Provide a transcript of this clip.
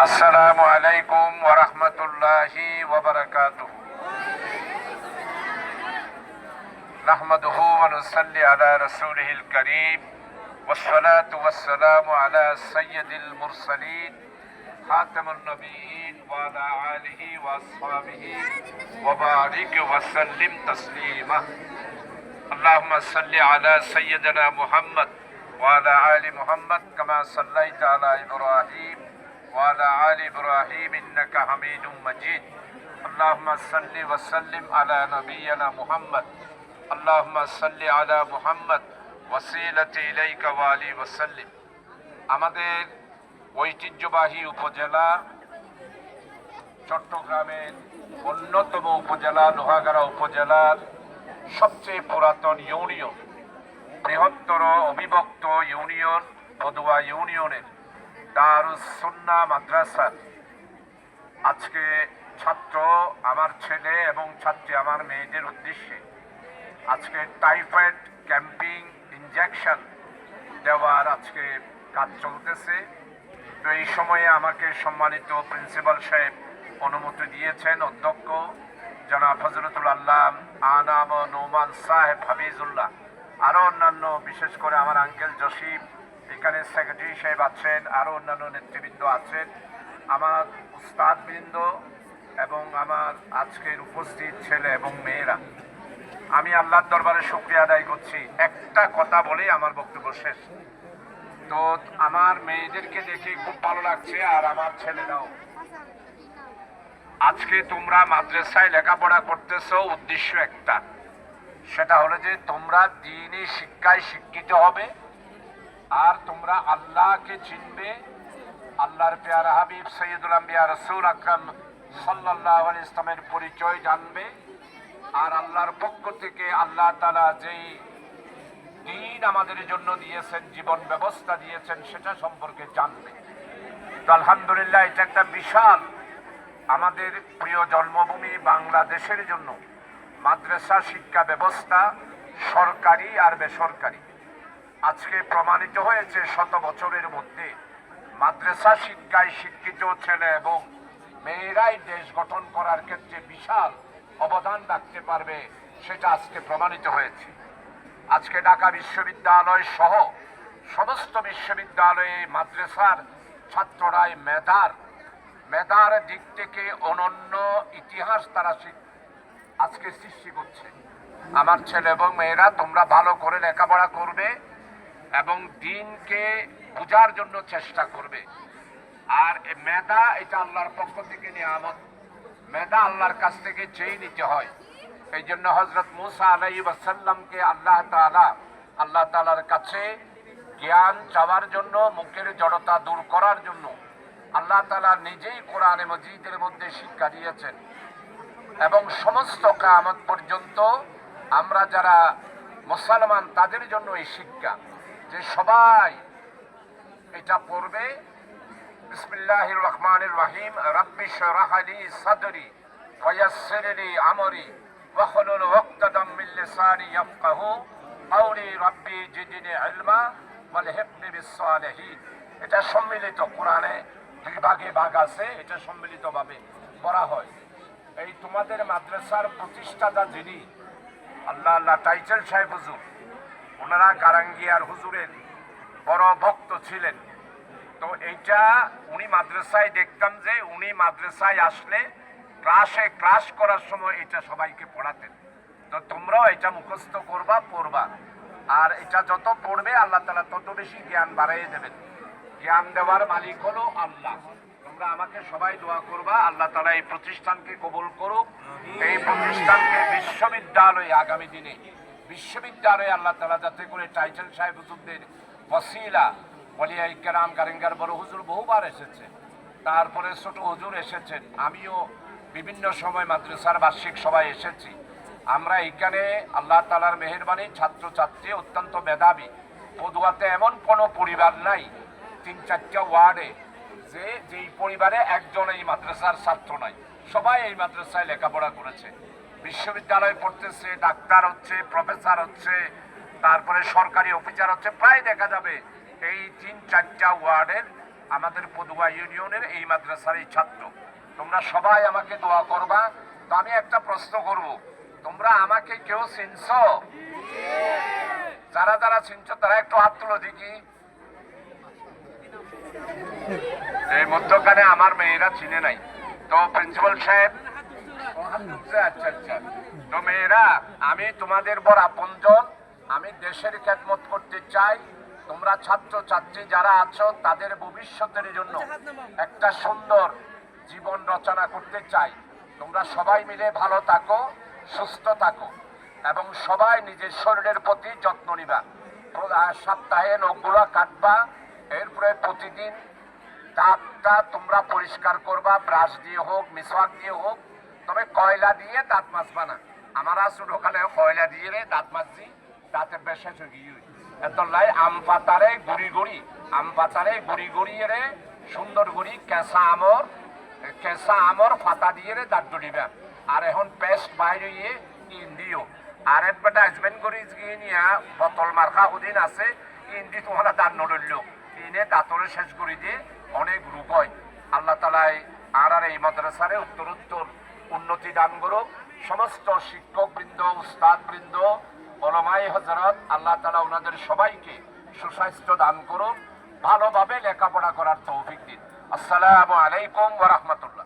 আসসালামু আলাইকুম ওয়া রাহমাতুল্লাহি ওয়া বারাকাতুহু। নাহমাদুহু ওয়া নুসাল্লি আলা রাসূলিহিল কারীম ওয়াসসালাতু ওয়াসসালামু আলা সাইয়্যিদিল মুরসালিন খাতামুন নবিয়্যিন ওয়া আলা আলিহি ওয়া আসহাবিহি ওয়া বারিক ওয়া সাল্লিম তাসলিমা। আল্লাহুম্মা সাল্লি আলা সাইয়্যিদিনা মুহাম্মদ ওয়া আলা আলি মুহাম্মদ কামা সাল্লাইতা আলা ইব্রাহিম وعلى آل إبراهيم إنك حميد مجيد. اللهم صل وسلم على نبينا محمد. اللهم صل على محمد وسيلة إليك وعلي وسلم. আমাদের ঐতিহ্যবাহী উপজেলা চট্টগ্রামের অন্যতম উপজেলা লোহাগাড়া উপজেলার সবচেয়ে পুরাতন ইউনিয়ন, বৃহত্তর অবিভক্ত ইউনিয়ন বদুয়া ইউনিয়নের দারুস সুন্নাহ মাদ্রাসার আজকে ছাত্র আমার ছেলে এবং ছাত্রী আমার মেয়েদের উদ্দেশ্যে আজকে টাইফয়েড ক্যাম্পিং ইনজেকশন দেওয়ার আজকে কাজ চলতেছে। তো এই সময়ে আমাকে সম্মানিত প্রিন্সিপাল সাহেব অনুমতি দিয়েছেন, অধ্যক্ষ জনাব হযরতুল আল্লাহ আনাম নোমান সাহেব হাফিজুল্লাহ, আরও অন্যান্য, বিশেষ করে আমার আঙ্কেল জসিম, এখানে সেক্রেটারি সাহেব আছেন, আরও অন্যান্য নেতৃবৃন্দ আছেন, আমার উস্তাদবৃন্দ এবং আমার আজকের উপস্থিত ছেলে এবং মেয়েরা, আমি আল্লাহর দরবারে শুকরিয়া আদায় করছি। একটা কথা বলেই আমার বক্তব্য শেষ। তো আমার মেয়েদেরকে দেখে খুব ভালো লাগছে, আর আমার ছেলেরাও। আজকে তোমরা মাদ্রাসায় লেখাপড়া করতেছো, উদ্দেশ্য একটা, সেটা হলো যে তোমরা দ্বীনি শিক্ষায় শিক্ষিত হবে, আর তোমরা আল্লাহকে চিনবে, আল্লাহর পেয়ারা হাবিব সৈয়দুল আম্বিয়া রাসূল আকরাম সাল্লাল্লাহু আলাইহি ইসলামের পরিচয় জানবে, আর আল্লাহর পক্ষ থেকে আল্লাহ তাআলা যেই দ্বীন আমাদের জন্য দিয়েছেন, জীবন ব্যবস্থা দিয়েছেন, সেটা সম্পর্কে জানবে। তো আলহামদুলিল্লাহ, এটা একটা বিশাল আমাদের প্রিয় জন্মভূমি বাংলাদেশের জন্য মাদ্রাসা শিক্ষা ব্যবস্থা, সরকারি আর বেসরকারি, আজকে প্রমাণিত হয়েছে শত বছরের মধ্যে মাদ্রাসা শিক্ষায় শিক্ষিত ছেলে এবং মেয়েরাই দেশ গঠন করার ক্ষেত্রে বিশাল অবদান রাখতে পারবে, সেটা আজকে প্রমাণিত হয়েছে। আজকে ঢাকা বিশ্ববিদ্যালয় সহ সমস্ত বিশ্ববিদ্যালয়ে মাদ্রাসার ছাত্ররাই মেধার দিক থেকে অনন্য ইতিহাস তারা আজকে সৃষ্টি করছে। আমার ছেলে এবং মেয়েরা, তোমরা ভালো করে লেখাপড়া করবে এবং দিনকে বোঝার জন্য চেষ্টা করবে। আর মেধা এটা আল্লাহর পক্ষ থেকে নিয়ামত, মেধা আল্লাহর কাছ থেকে চেয়ে নিতে হয়। এই জন্য হযরত মুসা আলাইহিস সালামকে আল্লাহ তাআলার কাছে জ্ঞান চাওয়ার জন্য, মুখের জড়তা দূর করার জন্য আল্লাহ তাআলা নিজেই কোরআনে মজিদের মধ্যে শিক্ষা দিয়েছেন। এবং সমস্ত কিয়ামত পর্যন্ত আমরা যারা মুসলমান তাদের জন্য এই শিক্ষা যে সবাই এটা পড়বে। বিসমিল্লাহির রহমানির রহিম। রাব্বি শরহ লি সাদরি ওয়া ইয়াসসির লি আমরি ওয়াহলুল উকদাতাম মিন লিসানি ইয়াফকাহু কাওলি রাব্বি জিদনি ইলমা ওয়ালহিকনি বিস-সালিহিন। এটা সম্মিলিত কোরআনে দুই ভাগে ভাগ আছে, এটা সম্মিলিতভাবে পড়া হয়। এই তোমাদের মাদ্রাসার প্রতিষ্ঠাতা যিনি আল্লাহ টাইটেল সাহেব হুজুর, ওনারা গারাঙ্গিয়ার হুজুরের বড় ভক্ত ছিলেন। তো এইটা উনি মাদ্রাসায় দেখতাম যে উনি মাদ্রাসায় আসলে ক্লাস করার সময় এটা সবাইকে পড়াতেন। তো তোমরাও এটা মুখস্থ করবা, পড়বা, আর এটা যত পড়বে আল্লাহ তাআলা তত বেশি জ্ঞান বাড়িয়ে দেবেন। জ্ঞান দেওয়ার মালিক হলো আল্লাহ। তোমরা আমাকে সবাই দোয়া করবা, আল্লাহ তাআলা এই প্রতিষ্ঠানকে কবুল করুক। এই প্রতিষ্ঠানকে বিশ্ববিদ্যালয়ে আগামী দিনে বিশ্ববিদ্যালয়ে আল্লাহ তাআলা যাতে করে টাইটেল সাহেব হুজুরদের ওসিলা, ওলিয়ায়ে কেরাম, গারেঙ্গার বড় হুজুর বহুবার এসেছে, তারপরে ছোট হুজুর এসেছেন, আমিও বিভিন্ন সময় মাদ্রাসার বার্ষিক সভায় এসেছি। আমরা এখানে আল্লাহ তাআলার মেহেরবানি, ছাত্রছাত্রী অত্যন্ত মেধাবী। পদুয়াতে এমন কোনো পরিবার নাই ৩-৪টা ওয়ার্ডে যেই পরিবারে একজন এই মাদ্রাসার ছাত্র নাই। সবাই এই মাদ্রাসায় লেখাপড়া করেছে, বিশ্ববিদ্যালয়ে পড়তেছে, ডাক্তার হচ্ছে, প্রফেসর হচ্ছে, তারপরে সরকারি অফিসার হচ্ছে। প্রায় দেখা যাবে এই 3-4টা ওয়ার্ডের আমাদের পদুয়া ইউনিয়নের এই মাদ্রাসার এই ছাত্র। তোমরা সবাই আমাকে দোয়া করবা। তো আমি একটা প্রশ্ন করব, তোমরা আমাকে কেউ চিনছ? যারা যারা চিনছ তারা একটু হাত তুলো দেখি। এই মধ্যখানে আমার মেয়েরা চিনে নাই। তো প্রিন্সিপাল সাহেব, আচ্ছা আচ্ছা। তো মেয়েরা, আমি তোমাদের বড় আপনজন। আমি দেশের খেদমত করতে চাই। তোমরা ছাত্র ছাত্রী যারা আছো তাদের ভবিষ্যতের জন্য একটা সুন্দর জীবন রচনা করতে চাই। তোমরা সবাই মিলে ভালো থাকো, সুস্থ থাকো এবং সবাই নিজের শরীরের প্রতি যত্ন নিবা। সপ্তাহে নখগুলো কাটবা, এরপরে প্রতিদিন দাঁতটা তোমরা পরিষ্কার করবা, ব্রাশ দিয়ে হোক, মিসওয়াক দিয়ে হোক, তবে কয়লা দিয়ে দাঁত মাজবা না। আমরা ছোটকালে কয়লা দিয়ে দাঁত মাজছি, দাঁতের বেশে চুকিয়ে এত লাই আম পাতারে গুড়ি গুড়ি রে সুন্দর গুড়ি কেঁচা আমর ফাতা দিয়ে দাঁত ধরিবা। আর এখন পেস্ট বাইরে ইন্দিও আর অ্যাডভার্টাইজমেন্ট করে গিয়ে নিয়ে বোতল মার্কা ওদিন আছে ইন্দি তোমরা দাঁত নড়ল ইনে দাঁতরে শেষ করে দিয়ে অনেক রূপ হয়। আল্লাহ তালাই আর এই মাদ্রাসারে উত্তরোত্তর উন্নতি দান করুক। সমস্ত শিক্ষক বৃন্দ, উস্তাদ বৃন্দ, ওলামায়ে হযরত, আল্লাহ তাআলা ওনাদের সবাইকে সুস্বাস্থ্য দান করুন, ভালোভাবে লেখাপড়া করার তৌফিক দিন। আসসালামু আলাইকুম ওয়া রাহমাতুল্লাহ।